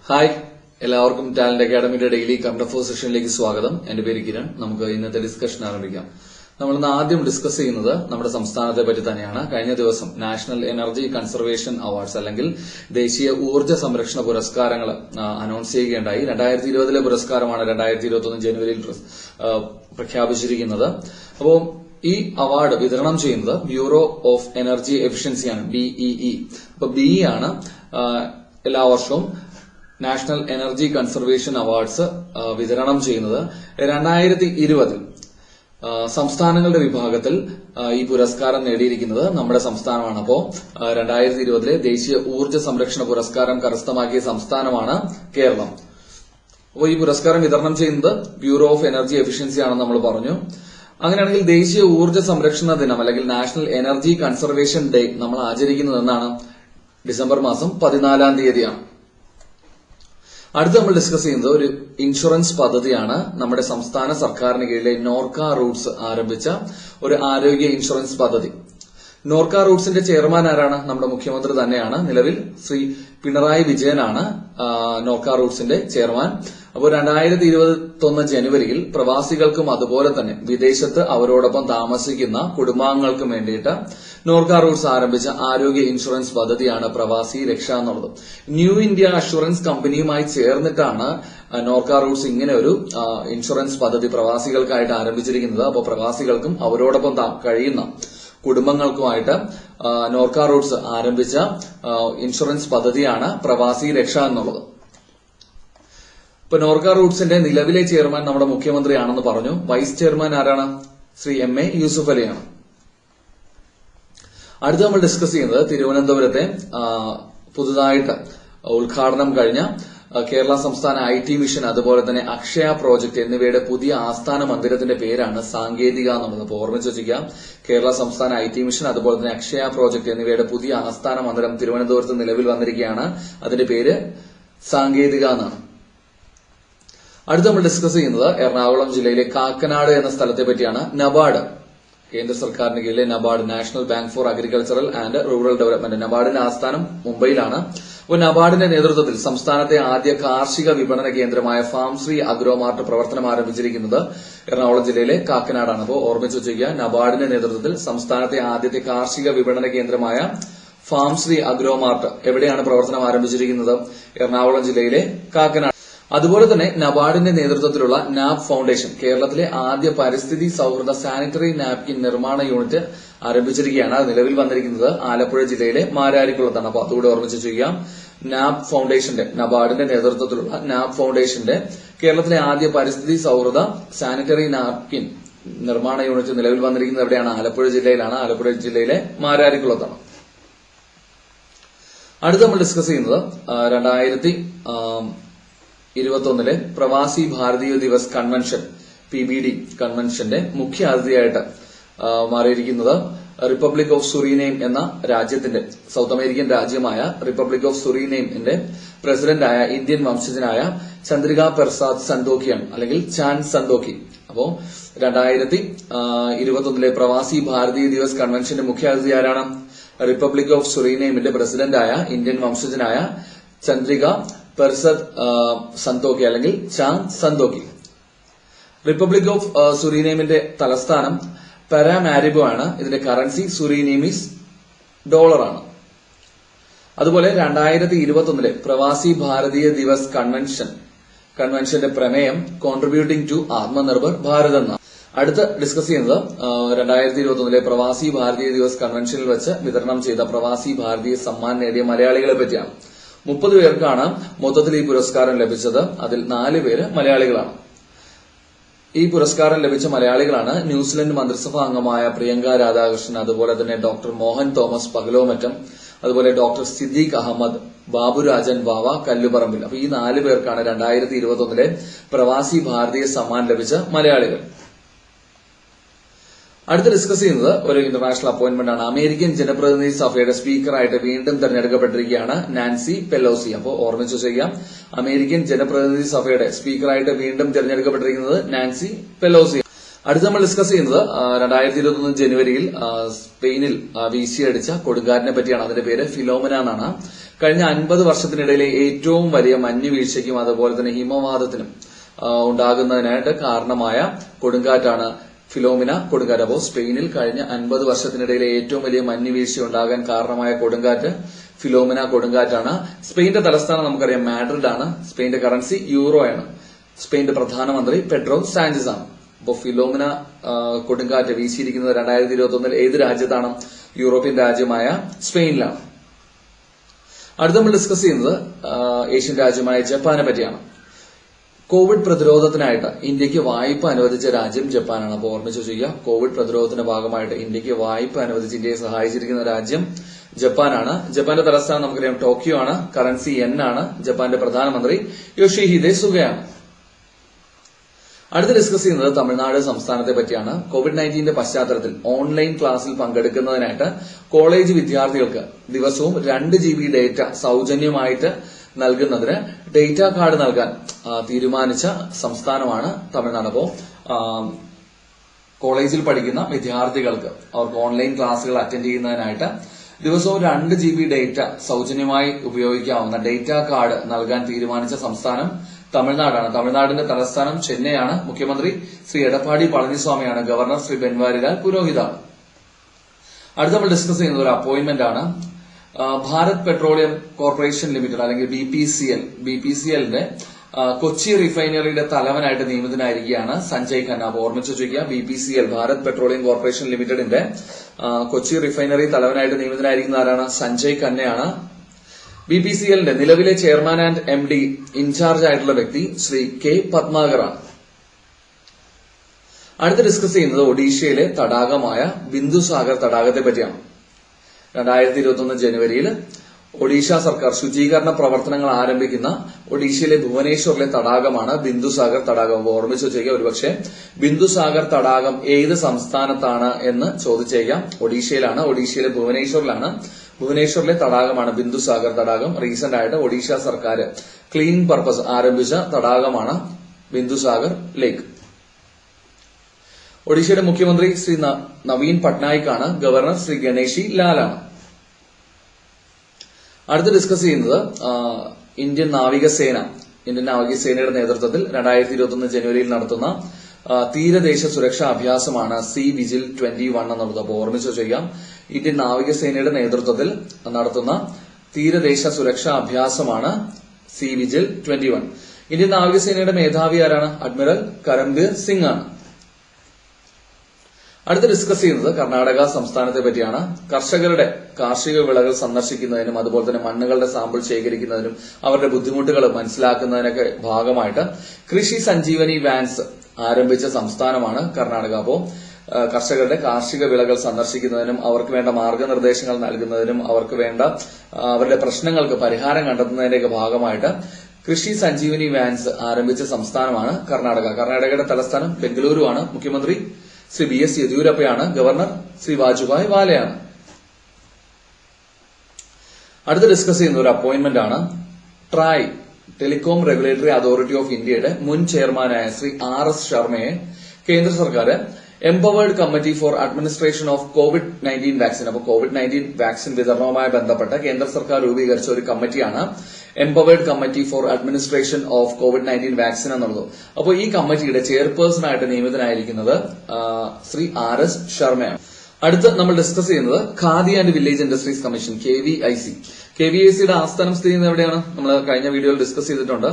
Hi, എല്ലാവർക്കും talent അക്കാഡമിയുടെ daily current affairs സെഷനിലേക്ക് സ്വാഗതം. എന്റെ പേര് കിരൺ. നമുക്ക് ഇന്നത്തെ ഡിസ്കഷൻ ആരംഭിക്കാം. നമ്മൾ ഇന്ന് ആദ്യം ഡിസ്കസ് ചെയ്യുന്നത് നമ്മുടെ സംസ്ഥാനത്തെ പറ്റി തന്നെയാണ്. കഴിഞ്ഞ ദിവസം നാഷണൽ എനർജി കൺസർവേഷൻ അവാർഡ്സ് അല്ലെങ്കിൽ ദേശീയ ഊർജ്ജ സംരക്ഷണ പുരസ്കാരങ്ങൾ അനൗൺസ് ചെയ്യുകയുണ്ടായി. 2020 പുരസ്കാരമാണ് 2021 ജനുവരിയിൽ പ്രഖ്യാപിച്ചിരിക്കുന്നത്. അപ്പോൾ ഈ അവാർഡ് വിതരണം ചെയ്യുന്നത് ബ്യൂറോ ഓഫ് എനർജി എഫിഷ്യൻസിയാണ്, BEE. അപ്പൊ BE ആണ് എല്ലാ വർഷവും നാഷണൽ എനർജി കൺസർവേഷൻ അവാർഡ്സ് വിതരണം ചെയ്യുന്നത്. 2020 സംസ്ഥാനങ്ങളുടെ വിഭാഗത്തിൽ ഈ പുരസ്കാരം നേടിയിരിക്കുന്നത് നമ്മുടെ സംസ്ഥാനമാണ്. അപ്പോ 2020 ദേശീയ ഊർജ്ജ സംരക്ഷണ പുരസ്കാരം കരസ്ഥമാക്കിയ സംസ്ഥാനമാണ് കേരളം. അപ്പോൾ ഈ പുരസ്കാരം വിതരണം ചെയ്യുന്നത് ബ്യൂറോ ഓഫ് എനർജി എഫിഷ്യൻസി ആണെന്ന് നമ്മൾ പറഞ്ഞു. അങ്ങനെയാണെങ്കിൽ ദേശീയ ഊർജ്ജ സംരക്ഷണ ദിനം അല്ലെങ്കിൽ നാഷണൽ എനർജി കൺസർവേഷൻ ഡേ നമ്മൾ ആചരിക്കുന്നത് എന്നാണ്? ഡിസംബർ മാസം 14 അടുത്ത് നമ്മൾ ഡിസ്കസ് ചെയ്യുന്നത് ഒരു ഇൻഷുറൻസ് പദ്ധതിയാണ്. നമ്മുടെ സംസ്ഥാന സർക്കാരിന് കീഴിലെ നോർക്ക റൂട്ട്സ് ആരംഭിച്ച ഒരു ആരോഗ്യ ഇൻഷുറൻസ് പദ്ധതി. നോർക്ക റൂട്ട്സിന്റെ ചെയർമാൻ ആരാണ്? നമ്മുടെ മുഖ്യമന്ത്രി തന്നെയാണ്. നിലവിൽ ശ്രീ പിണറായി വിജയനാണ് നോർക്ക റൂട്ട്സിന്റെ ചെയർമാൻ. അപ്പോൾ 2021 ജനുവരിയിൽ പ്രവാസികൾക്കും അതുപോലെ തന്നെ വിദേശത്ത് അവരോടൊപ്പം താമസിക്കുന്ന കുടുംബാംഗങ്ങൾക്കും വേണ്ടിയിട്ട് നോർക്ക റൂട്ട്സ് ആരംഭിച്ച ആരോഗ്യ ഇൻഷുറൻസ് പദ്ധതിയാണ് പ്രവാസി രക്ഷ എന്നുള്ളത്. ന്യൂ ഇന്ത്യ അഷുറൻസ് കമ്പനിയുമായി ചേർന്നിട്ടാണ് നോർക്ക റൂട്ട്സ് ഇങ്ങനെ ഒരു ഇൻഷുറൻസ് പദ്ധതി പ്രവാസികൾക്കായിട്ട് ആരംഭിച്ചിരിക്കുന്നത്. അപ്പോൾ പ്രവാസികൾക്കും അവരോടൊപ്പം കഴിയുന്ന കുടുംബങ്ങൾക്കുമായിട്ട് നോർക്ക റൂട്ട്സ് ആരംഭിച്ച ഇൻഷുറൻസ് പദ്ധതിയാണ് പ്രവാസി രക്ഷ എന്നുള്ളത്. ഇപ്പൊ നോർക്ക റൂട്ട്സിന്റെ നിലവിലെ ചെയർമാൻ നമ്മുടെ മുഖ്യമന്ത്രിയാണെന്ന് പറഞ്ഞു. വൈസ് ചെയർമാൻ ആരാണ്? ശ്രീ MA യൂസുഫ് അലിയാണ്. അടുത്ത് നമ്മൾ ഡിസ്കസ് ചെയ്യുന്നത് തിരുവനന്തപുരത്തെ പുതുതായിട്ട് ഉദ്ഘാടനം കഴിഞ്ഞ കേരള സംസ്ഥാന IT മിഷൻ അതുപോലെ തന്നെ അക്ഷയ പ്രോജക്ട് എന്നിവയുടെ പുതിയ ആസ്ഥാന മന്ദിരത്തിന്റെ പേരാണ് സാങ്കേതിക എന്നുള്ളത്. അപ്പോൾ ഓർമ്മിച്ച് വെച്ചിരിക്കാം, കേരള സംസ്ഥാന IT മിഷൻ അതുപോലെ തന്നെ അക്ഷയ പ്രോജക്ട് എന്നിവയുടെ പുതിയ ആസ്ഥാന മന്ദിരം തിരുവനന്തപുരത്ത് നിലവിൽ വന്നിരിക്കുകയാണ്. അതിന്റെ പേര് സാങ്കേതിക എന്നാണ്. അടുത്ത് നമ്മൾ ഡിസ്കസ് ചെയ്യുന്നത് എറണാകുളം ജില്ലയിലെ കാക്കനാട് എന്ന സ്ഥലത്തെ പറ്റിയാണ്. നബാർഡ്, കേന്ദ്ര സർക്കാരിന് കീഴിലെ NABARD, national bank for agricultural and rural development. നബാർഡിന്റെ ആസ്ഥാനം മുംബൈയിലാണ്. അപ്പോൾ നബാർഡിന്റെ നേതൃത്വത്തിൽ സംസ്ഥാനത്തെ ആദ്യ കാർഷിക വിപണന കേന്ദ്രമായ ഫാംശ്രീ അഗ്രോമാർട്ട് പ്രവർത്തനം ആരംഭിച്ചിരിക്കുന്നത് എറണാകുളം ജില്ലയിലെ കാക്കനാടാണ്. അപ്പോൾ ഓർമ്മിച്ച് വെച്ചിരിക്കുക, നബാർഡിന്റെ നേതൃത്വത്തിൽ സംസ്ഥാനത്തെ ആദ്യത്തെ കാർഷിക വിപണന കേന്ദ്രമായ ഫാംശ്രീ അഗ്രോമാർട്ട് എവിടെയാണ് പ്രവർത്തനം ആരംഭിച്ചിരിക്കുന്നത്? എറണാകുളം ജില്ലയിലെ കാക്കനാട്. അതുപോലെ തന്നെ നബാർഡിന്റെ നേതൃത്വത്തിലുള്ള നാപ് ഫൗണ്ടേഷൻ കേരളത്തിലെ ആദ്യ പരിസ്ഥിതി സൌഹൃദ സാനിറ്ററി നാപ്കിൻ നിർമ്മാണ യൂണിറ്റ് ആരംഭിച്ചിരിക്കുകയാണ്. അത് നിലവിൽ വന്നിരിക്കുന്നത് ആലപ്പുഴ ജില്ലയിലെ മാരാരിക്കുളത്താണ്. അപ്പോൾ അതുകൂടെ ഓർമ്മിച്ച് ചെയ്യാം. നാപ് ഫൗണ്ടേഷന്റെ, നബാർഡിന്റെ നേതൃത്വത്തിലുള്ള നാപ് ഫൗണ്ടേഷന്റെ കേരളത്തിലെ ആദ്യ പരിസ്ഥിതി സൌഹൃദ സാനിറ്ററി നാപ്കിൻ നിർമ്മാണ യൂണിറ്റ് നിലവിൽ വന്നിരിക്കുന്നത് എവിടെയാണ്? ആലപ്പുഴ ജില്ലയിലാണ്. ആലപ്പുഴ ജില്ലയിലെ മാരാരിക്കുളത്താണ്. അടുത്ത് നമ്മൾ ഡിസ്കസ് ചെയ്യുന്നത് 2021 പ്രവാസി ഭാരതീയ ദിവസ് കൺവെൻഷൻ PBD കൺവെൻഷന്റെ മുഖ്യ അതിഥിയായിട്ട് മാറിയിരിക്കുന്നത് റിപ്പബ്ലിക് ഓഫ് സുറീനെയിം എന്ന രാജ്യത്തിന്റെ, സൌത്ത് അമേരിക്കൻ രാജ്യമായ റിപ്പബ്ലിക് ഓഫ് സുറീനെയിമിന്റെ പ്രസിഡന്റായ ഇന്ത്യൻ വംശജനായ ചന്ദ്രിക പെർസാദ് സന്തോക്കിയാണ്, അല്ലെങ്കിൽ ചാൻ സന്തോക്കി. അപ്പോ 2021 പ്രവാസി ഭാരതീയ ദിവസ് കൺവെൻഷന്റെ മുഖ്യ അതിഥി ആരാണ്? റിപ്പബ്ലിക് ഓഫ് സുറീനെയിമിന്റെ പ്രസിഡന്റായ ഇന്ത്യൻ വംശജനായ ചന്ദ്രിക പെർസദ് സന്തോക്കി അല്ലെങ്കിൽ ചാൻ സന്തോക്കി. റിപ്പബ്ലിക് ഓഫ് സുറീനെയിമിന്റെ തലസ്ഥാനം പരാമാരിബോ ആണ്. ഇതിന്റെ കറൻസി സുറീനീമീസ് ഡോളറാണ്. അതുപോലെ 2021 പ്രവാസി ഭാരതീയ ദിവസ് കൺവെൻഷന്റെ പ്രമേയം കോൺട്രിബ്യൂട്ടിംഗ് ടു ആത്മനിർഭർ ഭാരത് എന്നാണ്. അടുത്ത് ഡിസ്കസ് ചെയ്യുന്നത് 2021 പ്രവാസി ഭാരതീയ ദിവസ് കൺവെൻഷനിൽ വെച്ച് വിതരണം ചെയ്ത പ്രവാസി ഭാരതീയ സമ്മാൻ നേടിയ മലയാളികളെ പറ്റിയാണ്. 30 പേർക്കാണ് മൊത്തത്തിൽ ഈ പുരസ്കാരം ലഭിച്ചത്. അതിൽ 4 പേര് മലയാളികളാണ്. ഈ പുരസ്കാരം ലഭിച്ച മലയാളികളാണ് ന്യൂസിലൻഡ് മന്ത്രിസഭാ അംഗമായ പ്രിയങ്ക രാധാകൃഷ്ണൻ, അതുപോലെ തന്നെ ഡോക്ടർ മോഹൻ തോമസ് പകലോമറ്റം, അതുപോലെ ഡോക്ടർ സിദ്ദീഖ് അഹമ്മദ്, ബാബുരാജൻ വാവ കല്ലുപറമ്പിൽ. അപ്പൊ ഈ 4 പേർക്കാണ് 2021 പ്രവാസി ഭാരതീയ സമ്മാൻ ലഭിച്ച മലയാളികൾ. അടുത്ത് ഡിസ്കസ് ചെയ്യുന്നത് ഒരു ഇന്റർനാഷണൽ അപ്പോയിന്റ്മെന്റ് ആണ്. അമേരിക്കൻ ജനപ്രതിനിധി സഭയുടെ സ്പീക്കറായിട്ട് വീണ്ടും തെരഞ്ഞെടുക്കപ്പെട്ടിരിക്കുകയാണ് നാൻസി പെലോസി. അപ്പോൾ ഓർമ്മിച്ചു ചെയ്യാം, അമേരിക്കൻ ജനപ്രതിനിധി സഭയുടെ സ്പീക്കറായിട്ട് വീണ്ടും തെരഞ്ഞെടുക്കപ്പെട്ടിരിക്കുന്നത് നാൻസി പെലോസി. അടുത്ത് നമ്മൾ ഡിസ്കസ് ചെയ്യുന്നത് 2021 ജനുവരിയിൽ സ്പെയിനിൽ വീശിയടിച്ച കൊടുങ്കാറ്റിനെ പറ്റിയാണ്. അതിന്റെ പേര് ഫിലോമിന എന്നാണ്. കഴിഞ്ഞ 50 വർഷത്തിനിടയിലെ ഏറ്റവും വലിയ മഞ്ഞുവീഴ്ചയ്ക്കും അതുപോലെ തന്നെ ഹിമവാതത്തിനും ഉണ്ടാകുന്നതിനായിട്ട് കാരണമായ കൊടുങ്കാറ്റാണ് ഫിലോമിന കൊടുങ്കാറ്റ്. അപ്പോൾ സ്പെയിനിൽ കഴിഞ്ഞ 50 വർഷത്തിനിടയിലെ ഏറ്റവും വലിയ മഞ്ഞുവീഴ്ച ഉണ്ടാകാൻ കാരണമായ കൊടുങ്കാറ്റ് ഫിലോമിന കൊടുങ്കാറ്റാണ്. സ്പെയിന്റെ തലസ്ഥാനം നമുക്കറിയാം മാഡ്രിഡ് ആണ്. സ്പെയിന്റെ കറൻസി യൂറോ ആണ്. സ്പെയിന്റെ പ്രധാനമന്ത്രി പെഡ്രോ സാഞ്ചസ് ആണ്. അപ്പോൾ ഫിലോമിന കൊടുങ്കാറ്റ് വീശിയിരിക്കുന്നത് 2021 ഏത് രാജ്യത്താണ്? യൂറോപ്യൻ രാജ്യമായ സ്പെയിനിലാണ്. അടുത്ത നമ്മൾ ഡിസ്കസ് ചെയ്യുന്നത് ഏഷ്യൻ രാജ്യമായ ജപ്പാനെ പറ്റിയാണ്. കോവിഡ് പ്രതിരോധത്തിനായിട്ട് ഇന്ത്യക്ക് വായ്പ അനുവദിച്ച രാജ്യം ജപ്പാനാണ്. അപ്പോൾ ഓർമ്മിച്ചു ചെയ്യുക, കോവിഡ് പ്രതിരോധത്തിന്റെ ഭാഗമായിട്ട് ഇന്ത്യക്ക് വായ്പ അനുവദിച്ച് ഇന്ത്യയെ സഹായിച്ചിരിക്കുന്ന രാജ്യം ജപ്പാനാണ്. ജപ്പാന്റെ തലസ്ഥാനം നമുക്കറിയാം ടോക്കിയോ ആണ്. കറൻസി യെൻ ആണ്. ജപ്പാന്റെ പ്രധാനമന്ത്രി യോഷിഹിദെ സുഗയാണ്. അടുത്ത് ഡിസ്കസ് ചെയ്യുന്നത് തമിഴ്നാട് സംസ്ഥാനത്തെ പറ്റിയാണ്. കോവിഡ്-19 പശ്ചാത്തലത്തിൽ ഓൺലൈൻ ക്ലാസ്സിൽ പങ്കെടുക്കുന്നതിനായിട്ട് കോളേജ് വിദ്യാർത്ഥികൾക്ക് ദിവസവും 2 GB ഡേറ്റ സൗജന്യമായിട്ട് നൽകുന്നതിന് ഡേറ്റ കാർഡ് നൽകാൻ തീരുമാനിച്ച സംസ്ഥാനമാണ് തമിഴ്നാട്. അപ്പോൾ കോളേജിൽ പഠിക്കുന്ന വിദ്യാർത്ഥികൾക്ക് അവർക്ക് ഓൺലൈൻ ക്ലാസുകൾ അറ്റൻഡ് ചെയ്യുന്നതിനായിട്ട് ദിവസവും 2 GB ഡേറ്റ സൗജന്യമായി ഉപയോഗിക്കാവുന്ന ഡേറ്റ കാർഡ് നൽകാൻ തീരുമാനിച്ച സംസ്ഥാനം തമിഴ്നാടാണ്. തമിഴ്നാടിന്റെ തലസ്ഥാനം ചെന്നൈയാണ്. മുഖ്യമന്ത്രി ശ്രീ എടപ്പാടി പളനിസ്വാമിയാണ്. ഗവർണർ ശ്രീ ബൻവാരിലാൽ പുരോഹിതാണ്. അടുത്ത നമ്മൾ ഡിസ്കസ് ചെയ്യുന്നത് ഒരു അപ്പോയിന്റ്മെന്റ് ആണ്. ഭാരത് പെട്രോളിയം കോർപ്പറേഷൻ ലിമിറ്റഡ് അല്ലെങ്കിൽ BPCLന്റെ കൊച്ചി റിഫൈനറിയുടെ തലവനായിട്ട് നിയമിതനായിരിക്കുകയാണ് സഞ്ജയ് ഖന്ന. അപ്പോൾ ഓർമ്മിച്ചു വെക്കുക, BPCL ഭാരത് പെട്രോളിയം കോർപ്പറേഷൻ ലിമിറ്റഡിന്റെ കൊച്ചി റിഫൈനറി തലവനായിട്ട് നിയമിതനായിരിക്കുന്ന ആരാണ്? സഞ്ജയ് ഖന്നയാണ്. BPCLന്റെ നിലവിലെ ചെയർമാൻ ആൻഡ് MD ഇൻചാർജ് ആയിട്ടുള്ള വ്യക്തി ശ്രീ കെ പത്മാകറാണ്. അടുത്ത് ഡിസ്കസ് ചെയ്യുന്നത് ഒഡീഷയിലെ തടാകമായ ബിന്ദുസാഗർ തടാകത്തെ പറ്റിയാണ്. 2021 ജനുവരിയിൽ ഒഡീഷ സർക്കാർ ശുചീകരണ പ്രവർത്തനങ്ങൾ ആരംഭിക്കുന്ന ഒഡീഷയിലെ ഭുവനേശ്വറിലെ തടാകമാണ് ബിന്ദുസാഗർ തടാകം. ഓർമ്മിച്ചു വെച്ചേക്കാം, ഒരുപക്ഷെ ബിന്ദുസാഗർ തടാകം ഏത് സംസ്ഥാനത്താണ് എന്ന് ചോദിച്ചേക്കാം. ഒഡീഷയിലാണ്. ഒഡീഷയിലെ ഭുവനേശ്വറിലാണ്. ഭുവനേശ്വറിലെ തടാകമാണ് ബിന്ദുസാഗർ തടാകം. റീസെന്റ് ആയിട്ട് ഒഡീഷ സർക്കാർ ക്ലീനിംഗ് പർപ്പസ് ആരംഭിച്ച തടാകമാണ് ബിന്ദുസാഗർ ലേക്ക്. ഒഡീഷയുടെ മുഖ്യമന്ത്രി ശ്രീ നവീൻ പട്നായിക് ആണ്. ഗവർണർ ശ്രീ ഗണേഷി ലാലാണ്. അടുത്ത് ഡിസ്കസ് ചെയ്യുന്നത് ഇന്ത്യൻ നാവികസേനയുടെ നേതൃത്വത്തിൽ 2021 ജനുവരിയിൽ നടത്തുന്ന തീരദേശ സുരക്ഷാ അഭ്യാസമാണ് സി വിജിൽ 21 എന്നുള്ളത്. അപ്പോൾ ഓർമ്മിച്ചു ചെയ്യാം, ഇന്ത്യൻ നാവികസേനയുടെ നേതൃത്വത്തിൽ നടത്തുന്ന തീരദേശ സുരക്ഷാ അഭ്യാസമാണ് സി വിജിൽ 21. ഇന്ത്യൻ നാവികസേനയുടെ മേധാവി ആരാണ്? അഡ്മിറൽ കരംബീർ സിംഗ് ആണ്. അടുത്ത് ഡിസ്കസ് ചെയ്യുന്നത് കർണാടക സംസ്ഥാനത്തെ പറ്റിയാണ്. കർഷകരുടെ കാർഷിക വിളകൾ സന്ദർശിക്കുന്നതിനും അതുപോലെ തന്നെ മണ്ണുകളുടെ സാമ്പിൾ ശേഖരിക്കുന്നതിനും അവരുടെ ബുദ്ധിമുട്ടുകൾ മനസ്സിലാക്കുന്നതിനൊക്കെ ഭാഗമായിട്ട് കൃഷി സഞ്ജീവനി വാൻസ് ആരംഭിച്ച സംസ്ഥാനമാണ് കർണാടക. അപ്പോൾ കർഷകരുടെ കാർഷിക വിളകൾ സന്ദർശിക്കുന്നതിനും അവർക്ക് വേണ്ട മാർഗനിർദ്ദേശങ്ങൾ നൽകുന്നതിനും അവർക്ക് വേണ്ട അവരുടെ പ്രശ്നങ്ങൾക്ക് പരിഹാരം കണ്ടെത്തുന്നതിന്റെയൊക്കെ ഭാഗമായിട്ട് കൃഷി സഞ്ജീവനി വാൻസ് ആരംഭിച്ച സംസ്ഥാനമാണ് കർണാടക. കർണാടകയുടെ തലസ്ഥാനം ബംഗളൂരു ആണ്. മുഖ്യമന്ത്രി ശ്രീ BS യെദ്യൂരപ്പയാണ്. ഗവർണർ ശ്രീ വാജുഭായ് വാലയാണ്. അടുത്ത് ഡിസ്കസ് ചെയ്യുന്ന ഒരു അപ്പോയിന്റ്മെന്റ് ആണ്. TRAI telecom regulatory authority of ഇന്ത്യയുടെ മുൻ ചെയർമാനായ ശ്രീ RS ശർമ്മയെ കേന്ദ്ര സർക്കാർ empowered committee for administration of COVID-19 vaccine. അപ്പോൾ കോവിഡ്-19 വാക്സിൻ വിതരണവുമായി ബന്ധപ്പെട്ട് കേന്ദ്ര സർക്കാർ രൂപീകരിച്ച ഒരു കമ്മിറ്റിയാണ് empowered committee for administration of COVID-19 vaccine എന്നുള്ളത്. അപ്പോൾ ഈ കമ്മിറ്റിയുടെ ചെയർപേഴ്സൺ ആയിട്ട് നിയമിതനായിരിക്കുന്നത് ശ്രീ RS ശർമ്മയാണ്. അടുത്ത് നമ്മൾ ഡിസ്കസ് ചെയ്യുന്നത് khadi and village industries commission KVIC. KVICയുടെ ആസ്ഥാനം സ്ഥിതി ചെയ്യുന്നത് എവിടെയാണ്? നമ്മൾ കഴിഞ്ഞ വീഡിയോയിൽ ഡിസ്കസ് ചെയ്തിട്ടുണ്ട്.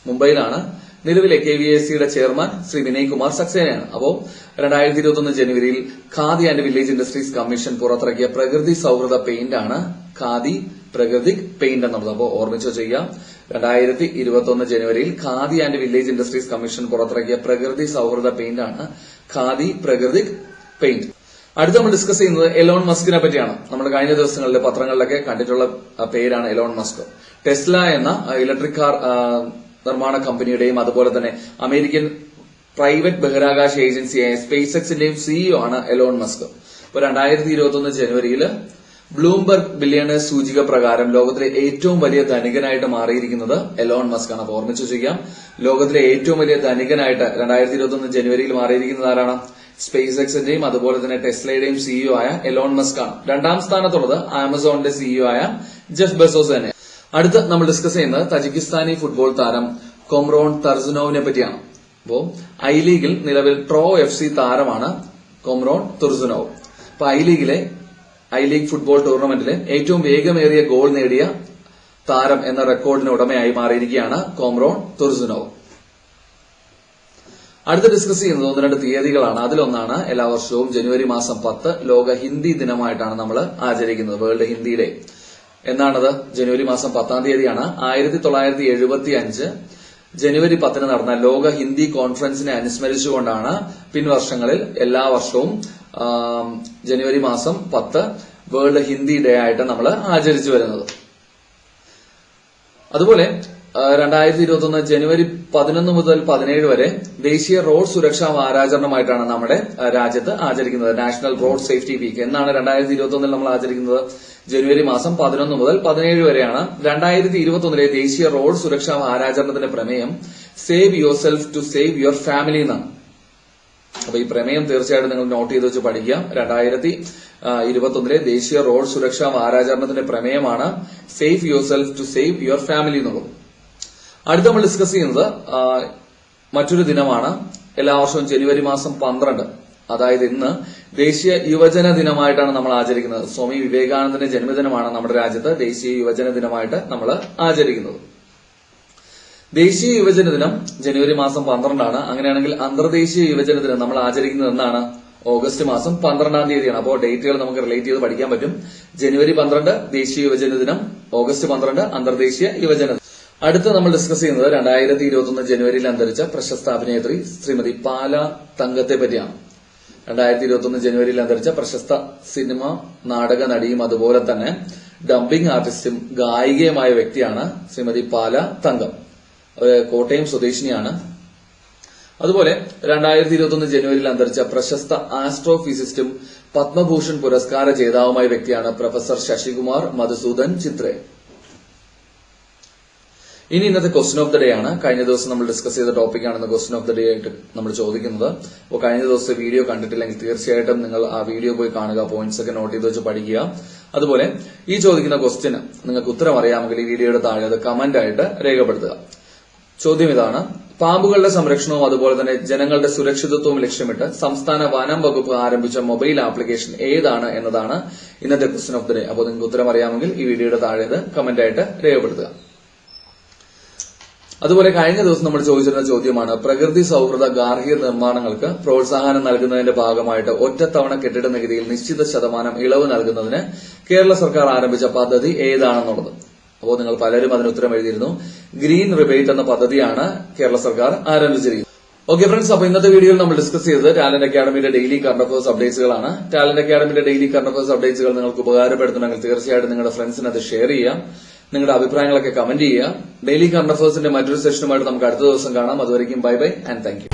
മുംബൈയിലാണ്. നിലവിലെ KVICയുടെ ചെയർമാൻ ശ്രീ വിനയ് കുമാർ സക്സേനയാണ്. അപ്പോൾ 2021 ജനുവരിയിൽ khadi and village industries commission പുറത്തിറക്കിയ പ്രകൃതി സൗഹൃദ പെയിന്റ് ആണ് ഖാദി പ്രകൃതിക് പെയിന്റ് എന്നുള്ളത്. അപ്പോൾ ഓർമ്മിച്ചു ചെയ്യാം, 2021 ജനുവരിയിൽ khadi and village industries commission പുറത്തിറക്കിയ പ്രകൃതി സൗഹൃദ പെയിന്റ് ആണ് ഖാദി പ്രകൃതിക് പെയിന്റ്. അടുത്ത് നമ്മൾ ഡിസ്കസ് ചെയ്യുന്നത് എലോൺ മസ്കിനെ പറ്റിയാണ്. നമ്മൾ കഴിഞ്ഞ ദിവസങ്ങളിലെ പത്രങ്ങളിലൊക്കെ കണ്ടിട്ടുള്ള പേരാണ് എലോൺ മസ്ക്. ടെസ്ല എന്ന ഇലക്ട്രിക് കാർ നിർമ്മാണ കമ്പനിയുടെയും അതുപോലെ തന്നെ അമേരിക്കൻ പ്രൈവറ്റ് ബഹിരാകാശ ഏജൻസിയായ സ്പേസ് എക്സിന്റെയും CEO ആണ് എലോൺ മസ്ക്. ഇപ്പോൾ 2021 ജനുവരിയിൽ ബ്ലൂംബർഗ് ബില്യണേഴ്സ് സൂചിക പ്രകാരം ലോകത്തിലെ ഏറ്റവും വലിയ ധനികനായിട്ട് മാറിയിരിക്കുന്നത് എലോൺ മസ്ക് ആണ്. അപ്പൊ ഓർമ്മിച്ചു വെച്ചിരിക്കാം, ലോകത്തിലെ ഏറ്റവും വലിയ ധനികനായിട്ട് 2021 ജനുവരിയിൽ മാറിയിരിക്കുന്നത് ആരാണ്? സ്പേസ് എക്സിന്റെയും അതുപോലെ തന്നെ ടെസ്ലയുടെയും സിഇഒ ആയ എലോൺ മസ്ക് ആണ്. രണ്ടാം സ്ഥാനത്തുള്ളത് ആമസോണിന്റെ സിഇഒ ആയ ജെഫ് ബെസോസ് തന്നെ. അടുത്ത് നമ്മൾ ഡിസ്കസ് ചെയ്യുന്നത് തജിക്കിസ്ഥാനി ഫുട്ബോൾ താരം കൊമ്രോൺ തർസുനോവിനെ പറ്റിയാണ്. അപ്പോ ഐ ലീഗിൽ നിലവിൽ ട്രോ FC താരമാണ് കൊമ്രോൺ തുർസുനോവ്. അപ്പൊ ഐ ലീഗ് ഫുട്ബോൾ ടൂർണമെന്റിലെ ഏറ്റവും വേഗമേറിയ ഗോൾ നേടിയ താരം എന്ന റെക്കോർഡിന് ഉടമയായി മാറിയിരിക്കുകയാണ് കൊമ്രോൺ തുർസുനോവ്. അടുത്ത് ഡിസ്കസ് ചെയ്യുന്നത് 1-2 തീയതികളാണ്. അതിലൊന്നാണ് എല്ലാ വർഷവും ജനുവരി മാസം 10 ലോക ഹിന്ദി ദിനമായിട്ടാണ് നമ്മൾ ആചരിക്കുന്നത്, വേൾഡ് ഹിന്ദി ഡേ. എന്നാണത്? ജനുവരി മാസം 10 തീയതിയാണ് 1975 ജനുവരി 10 നടന്ന ലോക ഹിന്ദി കോൺഫറൻസിനെ അനുസ്മരിച്ചുകൊണ്ടാണ് പിൻവർഷങ്ങളിൽ എല്ലാ വർഷവും ജനുവരി മാസം 10 വേൾഡ് ഹിന്ദി ഡേ ആയിട്ട് നമ്മൾ ആചരിച്ചു വരുന്നത്. അതുപോലെ 2021 ജനുവരി 11 മുതൽ 17 വരെ ദേശീയ റോഡ് സുരക്ഷാ വാരാചരണമായിട്ടാണ് നമ്മുടെ രാജ്യത്ത് ആചരിക്കുന്നത്. നാഷണൽ റോഡ് സേഫ്റ്റി വീക്ക് എന്നാണ് 2021 നമ്മൾ ആചരിക്കുന്നത്. ജനുവരി മാസം 11 മുതൽ 17 വരെയാണ്. 2021 ദേശീയ റോഡ് സുരക്ഷാ വാരാചരണത്തിന്റെ പ്രമേയം save your self to save your family എന്നാണ്. അപ്പൊ ഈ പ്രമേയം തീർച്ചയായിട്ടും നിങ്ങൾ നോട്ട് ചെയ്ത് വെച്ച് പഠിക്കുക. 2021 ദേശീയ റോഡ് സുരക്ഷാ വാരാചരണത്തിന്റെ പ്രമേയമാണ് save your self to save your family എന്നുള്ളത്. അടുത്ത നമ്മൾ ഡിസ്കസ് ചെയ്യുന്നത് മറ്റൊരു ദിനമാണ്. എല്ലാ വർഷവും ജനുവരി മാസം 12, അതായത് ഇന്ന് ദേശീയ യുവജന ദിനമായിട്ടാണ് നമ്മൾ ആചരിക്കുന്നത്. സ്വാമി വിവേകാനന്ദന്റെ ജന്മദിനമാണ് നമ്മുടെ രാജ്യത്ത് ദേശീയ യുവജന ദിനമായിട്ട് നമ്മൾ ആചരിക്കുന്നത്. ദേശീയ യുവജന ദിനം ജനുവരി മാസം 12 അങ്ങനെയാണെങ്കിൽ അന്തർദേശീയ യുവജന ദിനം നമ്മൾ ആചരിക്കുന്നത് എന്നാണ്? ഓഗസ്റ്റ് മാസം 12 തീയതിയാണ്. അപ്പോൾ ഡേറ്റുകൾ നമുക്ക് റിലേറ്റ് ചെയ്ത് പഠിക്കാൻ പറ്റും. ജനുവരി 12 ദേശീയ യുവജന ദിനം, ഓഗസ്റ്റ് 12 അന്തർദേശീയ യുവജന ദിനം. അടുത്ത് നമ്മൾ ഡിസ്കസ് ചെയ്യുന്നത് 2021 ജനുവരിയിൽ അന്തരിച്ച പ്രശസ്ത അഭിനേത്രി ശ്രീമതി പാല തങ്കത്തെ പറ്റിയാണ്. 2021 ജനുവരിയിൽ അന്തരിച്ച പ്രശസ്ത സിനിമ നാടക നടിയും അതുപോലെ തന്നെ ഡബിംഗ് ആർട്ടിസ്റ്റും ഗായികയുമായ വ്യക്തിയാണ് ശ്രീമതി പാല തങ്കം. കോട്ടയം സ്വദേശിനിയാണ്. അതുപോലെ 2021 ജനുവരിയിൽ അന്തരിച്ച പ്രശസ്ത ആസ്ട്രോഫിസിസ്റ്റും പത്മഭൂഷൺ പുരസ്കാര ജേതാവുമായ വ്യക്തിയാണ് പ്രൊഫസർ ശശികുമാർ മധുസൂദൻ ചിത്രേ. ഇനി ഇന്നത്തെ ക്വസ്റ്റ്യൻ ഓഫ് ദ ഡേ ആണ്. കഴിഞ്ഞ ദിവസം നമ്മൾ ഡിസ്കസ് ചെയ്ത ടോപ്പിക്കാണ് ക്വസ്റ്റ്യൻ ഓഫ് ദ ഡേ ആയിട്ട് നമ്മൾ ചോദിക്കുന്നത്. അപ്പോൾ കഴിഞ്ഞ ദിവസത്തെ വീഡിയോ കണ്ടിട്ടില്ലെങ്കിൽ തീർച്ചയായിട്ടും നിങ്ങൾ ആ വീഡിയോ പോയി കാണുക, പോയിന്റ്സ് ഒക്കെ നോട്ട് ചെയ്ത് വെച്ച് പഠിക്കുക. അതുപോലെ ഈ ചോദിക്കുന്ന ക്വസ്റ്റ്യന് നിങ്ങൾക്ക് ഉത്തരം അറിയാമെങ്കിൽ ഈ വീഡിയോയുടെ താഴെ അത് കമന്റ് ആയിട്ട് രേഖപ്പെടുത്തുക. ചോദ്യം ഇതാണ്: പാമ്പുകളുടെ സംരക്ഷണവും അതുപോലെ തന്നെ ജനങ്ങളുടെ സുരക്ഷിതത്വവും ലക്ഷ്യമിട്ട് സംസ്ഥാന വനം വകുപ്പ് ആരംഭിച്ച മൊബൈൽ ആപ്ലിക്കേഷൻ ഏതാണ് എന്നതാണ് ഇന്നത്തെ ക്വസ്റ്റ്യൻ ഓഫ് ദ ഡേ. അപ്പോൾ നിങ്ങൾക്ക് ഉത്തരം അറിയാമെങ്കിൽ ഈ വീഡിയോയുടെ താഴെ കമന്റ് ആയിട്ട് രേഖപ്പെടുത്തുക. അതുപോലെ കഴിഞ്ഞ ദിവസം നമ്മൾ ചോദിച്ചിരുന്ന ചോദ്യമാണ്: പ്രകൃതി സൌഹൃദ ഗാർഹിക നിർമ്മാണങ്ങൾക്ക് പ്രോത്സാഹനം നൽകുന്നതിന്റെ ഭാഗമായിട്ട് ഒറ്റത്തവണ കെട്ടിട നികുതിയിൽ നിശ്ചിത ശതമാനം ഇളവ് നൽകുന്നതിന് കേരള സർക്കാർ ആരംഭിച്ച പദ്ധതി ഏതാണെന്നുള്ളത്. അപ്പോൾ നിങ്ങൾ പലരും അതിന് ഉത്തരം എഴുതിയിരുന്നു. ഗ്രീൻ റിബേറ്റ് എന്ന പദ്ധതിയാണ് കേരള സർക്കാർ ആരംഭിച്ചിരിക്കുന്നത്. ഓക്കെ ഫ്രണ്ട്സ്, അപ്പൊ ഇന്നത്തെ വീഡിയോയിൽ നമ്മൾ ഡിസ്കസ് ചെയ്തത് ടാലന്റ് അക്കാഡമിയുടെ ഡെയിലി കറണ്ട് അഫയേഴ്സ് അപ്ഡേറ്റ്സുകളാണ്. ടാലന്റ് അക്കാഡമിയുടെ ഡെയിലി കറണ്ട് അഫയേഴ്സ് അപ്ഡേറ്റ്സുകൾ നിങ്ങൾക്ക് ഉപകാരപ്പെടുത്തണമെങ്കിൽ തീർച്ചയായിട്ടും നിങ്ങളുടെ ഫ്രണ്ട്സിന് അത് ഷെയർ ചെയ്യാം. നിങ്ങളുടെ അഭിപ്രായങ്ങളൊക്കെ കമന്റ് ചെയ്യുക. ഡെയിലി കറണ്ട് അഫയേഴ്സിന്റെ മറ്റൊരു സെഷനുമായിട്ട് നമുക്ക് അടുത്ത ദിവസം കാണാം. അതുവരെയും bye bye and thank you.